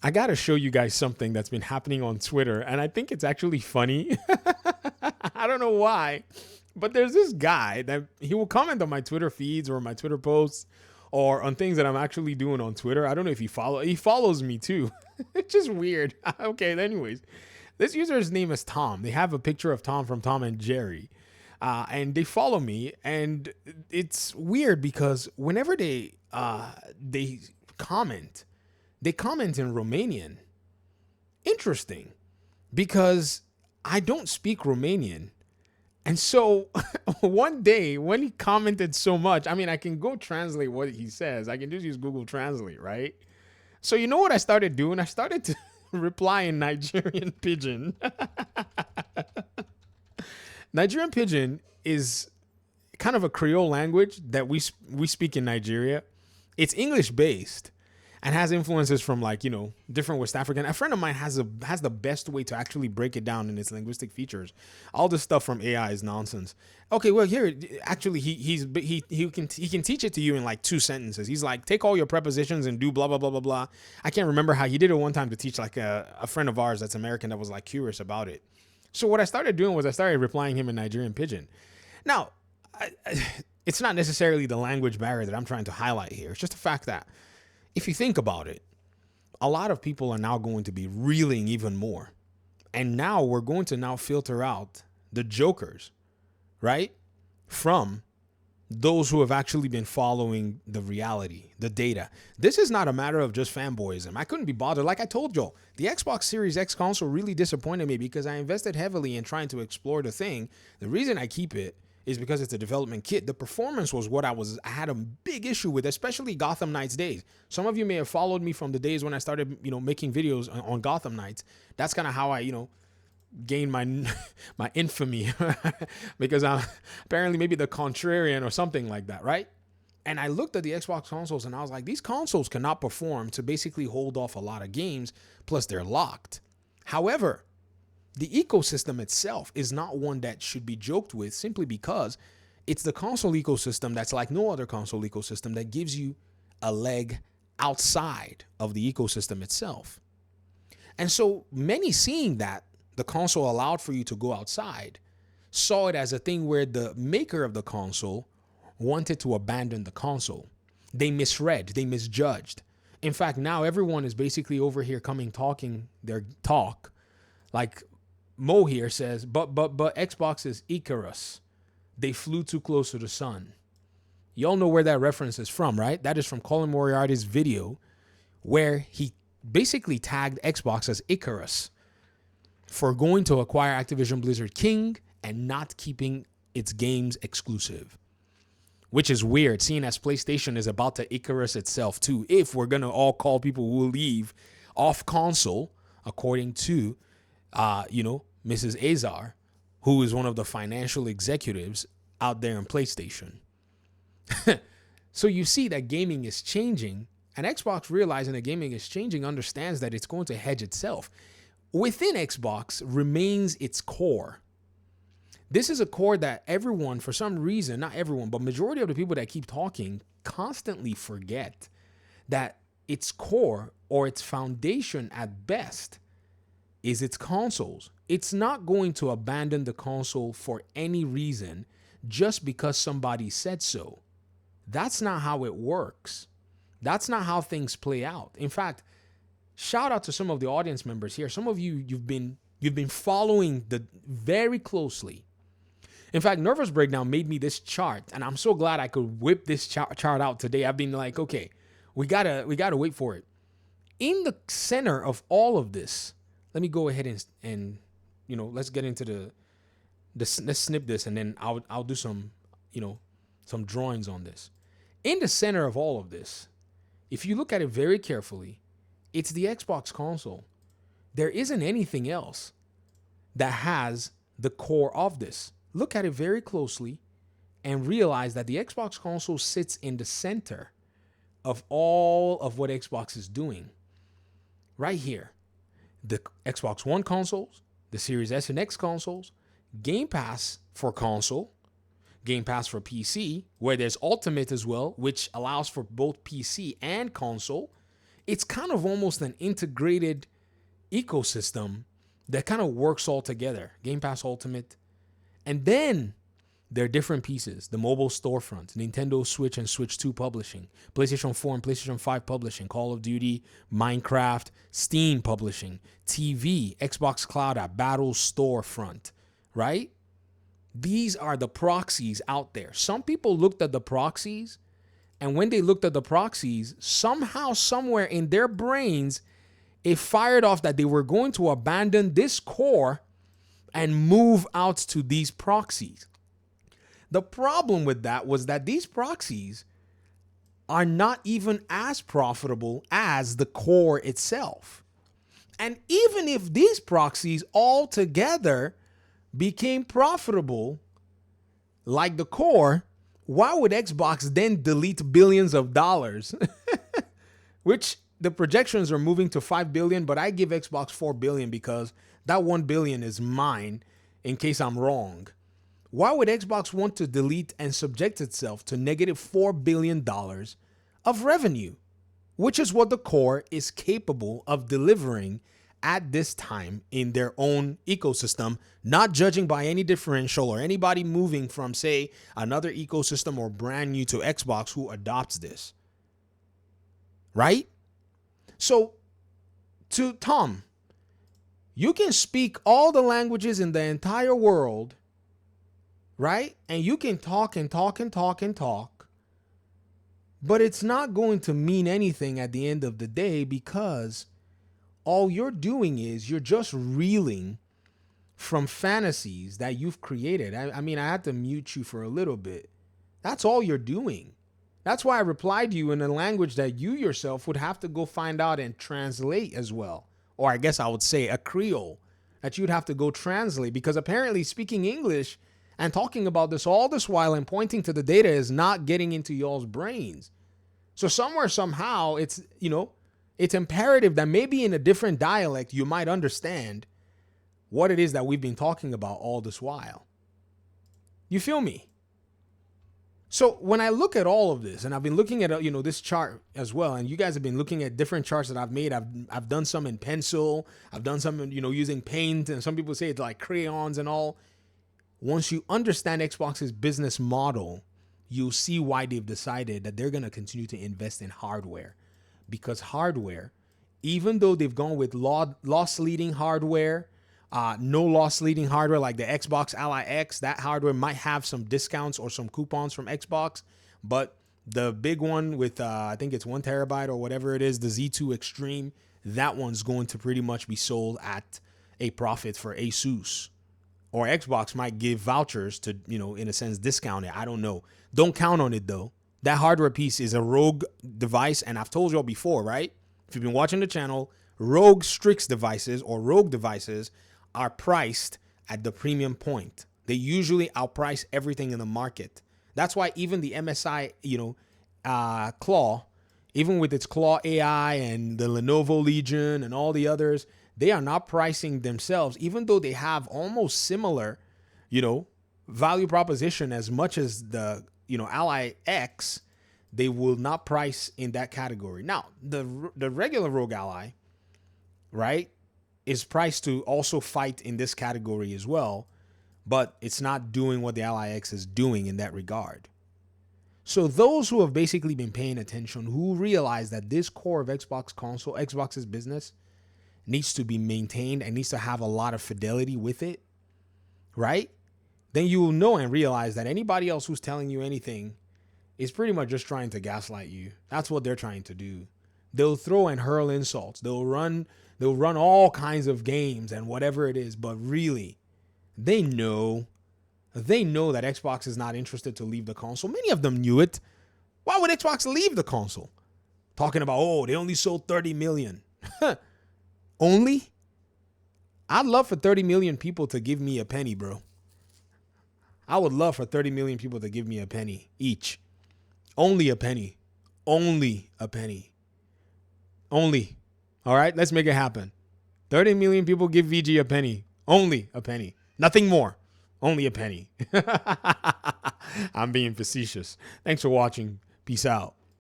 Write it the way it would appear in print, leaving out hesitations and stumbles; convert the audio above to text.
I gotta show you guys something that's been happening on Twitter, and I think it's actually funny. I don't know why, but there's this guy that he will comment on my Twitter feeds or my Twitter posts or on things that I'm actually doing on Twitter. I don't know if he follows me too. It's just weird. Okay, anyways, this user's name is Tom. They have a picture of Tom from Tom and Jerry. And they follow me, and it's weird because whenever they comment, they comment in Romanian. Interesting, because I don't speak Romanian. And so one day when he commented so much, I mean, I can go translate what he says. I can just use Google Translate, right? So you know what I started doing? I started to reply in Nigerian pidgin. Nigerian pidgin is kind of a Creole language that we speak in Nigeria. It's English based and has influences from, like, different West African. A friend of mine has the best way to actually break it down in its linguistic features. All this stuff from AI is nonsense. Okay, well, here actually he can teach it to you in like 2 sentences. He's like, take all your prepositions and do blah blah blah blah blah. I can't remember how he did it one time to teach like a friend of ours that's American that was like curious about it. So what I started doing was I started replying him in Nigerian pidgin. Now, it's not necessarily the language barrier that I'm trying to highlight here. It's just the fact that if you think about it, a lot of people are now going to be reeling even more. And now we're going to now filter out the jokers, right? From those who have actually been following the reality, the data. This is not a matter of just fanboyism. I couldn't be bothered. Like I told y'all, the Xbox Series X console really disappointed me because I invested heavily in trying to explore the thing. The reason I keep it is because it's a development kit. The performance was what I had a big issue with, especially Gotham Knights days. Some of you may have followed me from the days when I started, making videos on Gotham Knights. That's kind of how I, gained my my infamy because I'm apparently maybe the contrarian or something like that, right? And I looked at the Xbox consoles and I was like, these consoles cannot perform to basically hold off a lot of games, plus they're locked. However, the ecosystem itself is not one that should be joked with, simply because it's the console ecosystem that's like no other console ecosystem that gives you a leg outside of the ecosystem itself. And so many, seeing that the console allowed for you to go outside, saw it as a thing where the maker of the console wanted to abandon the console. They misread, they misjudged. In fact, now everyone is basically over here talking their talk. Like Mo here says, but Xbox is Icarus. They flew too close to the sun. Y'all know where that reference is from, right? That is from Colin Moriarty's video where he basically tagged Xbox as Icarus for going to acquire Activision Blizzard King and not keeping its games exclusive. Which is weird, seeing as PlayStation is about to Icarus itself too, if we're going to all call people who leave off console, according to, Mrs. Azar, who is one of the financial executives out there in PlayStation. So you see that gaming is changing, and Xbox, realizing that gaming is changing, understands that it's going to hedge itself. Within Xbox remains its core. This is a core that everyone, for some reason, not everyone, but majority of the people that keep talking constantly forget that its core, or its foundation at best, is its consoles. It's not going to abandon the console for any reason just because somebody said so. That's not how it works. That's not how things play out. In fact, shout out to some of the audience members here. Some of you've been following the very closely. In fact, Nervous Breakdown made me this chart, and I'm so glad I could whip this chart out today. I've been like, okay, we gotta wait for it. In the center of all of this, let me go ahead and let's get into let's snip this, and then I'll do some some drawings on this. In the center of all of this, if you look at it very carefully, it's the Xbox console. There isn't anything else that has the core of this. Look at it very closely and realize that the Xbox console sits in the center of all of what Xbox is doing. Right here. The Xbox One consoles, the Series S and X consoles, Game Pass for console, Game Pass for PC, where there's Ultimate as well, which allows for both PC and console. it's kind of almost an integrated ecosystem that kind of works all together. Game Pass Ultimate. And then there are different pieces. The mobile storefront, Nintendo Switch and Switch 2 publishing, PlayStation 4 and PlayStation 5 publishing, Call of Duty, Minecraft, Steam publishing, TV, Xbox Cloud app, Battle Storefront, right? These are the proxies out there. Some people looked at the proxies, and when they looked at the proxies, somehow, somewhere in their brains, it fired off that they were going to abandon this core and move out to these proxies. The problem with that was that these proxies are not even as profitable as the core itself. And even if these proxies altogether became profitable like the core, why would Xbox then delete billions of dollars? Which the projections are moving to 5 billion, but I give Xbox 4 billion because that 1 billion is mine in case I'm wrong. Why would Xbox want to delete and subject itself to negative $4 billion of revenue, which is what the core is capable of delivering at this time in their own ecosystem, not judging by any differential or anybody moving from, say, another ecosystem or brand new to Xbox who adopts this. Right? So, to Tom, you can speak all the languages in the entire world, right? And you can talk and talk and talk and talk, but it's not going to mean anything at the end of the day because all you're doing is you're just reeling from fantasies that you've created. I mean, I had to mute you for a little bit. That's all you're doing. That's why I replied to you in a language that you yourself would have to go find out and translate as well. Or I guess I would say a Creole that you'd have to go translate, because apparently speaking English and talking about this all this while and pointing to the data is not getting into y'all's brains. So somewhere, somehow, it's, it's imperative that maybe in a different dialect, you might understand what it is that we've been talking about all this while. You feel me? So when I look at all of this, and I've been looking at, this chart as well, and you guys have been looking at different charts that I've made. I've done some in pencil. I've done some, using paint, and some people say it's like crayons and all. Once you understand Xbox's business model, you'll see why they've decided that they're going to continue to invest in hardware. Because hardware, even though they've gone with loss-leading hardware, no loss-leading hardware like the Xbox Ally X, that hardware might have some discounts or some coupons from Xbox. But the big one with, I think it's 1 terabyte or whatever it is, the Z2 Extreme, that one's going to pretty much be sold at a profit for Asus. Or Xbox might give vouchers to, in a sense, discount it. I don't know. Don't count on it, though. That hardware piece is a Rogue device, and I've told y'all before, right? If you've been watching the channel, Rogue Strix devices or Rogue devices are priced at the premium point. They usually outprice everything in the market. That's why even the MSI, Claw, even with its Claw AI and the Lenovo Legion and all the others, they are not pricing themselves, even though they have almost similar, value proposition as much as the, Ally X. They will not price in that category. Now, the regular Rogue Ally, right, is priced to also fight in this category as well, but it's not doing what the Ally X is doing in that regard. So those who have basically been paying attention, who realize that this core of Xbox's business, needs to be maintained and needs to have a lot of fidelity with it, right? Then you will know and realize that anybody else who's telling you anything is pretty much just trying to gaslight you. That's what they're trying to do. They'll throw and hurl insults. They'll run all kinds of games and whatever it is, but really, they know that Xbox is not interested to leave the console. Many of them knew it. Why would Xbox leave the console? Talking about, they only sold 30 million. Only? I'd love for 30 million people to give me a penny, bro. I would love for 30 million people to give me a penny each. Only a penny. Only a penny. Only. All right, let's make it happen. 30 million people give VG a penny. Only a penny. Nothing more. Only a penny. I'm being facetious. Thanks for watching. Peace out.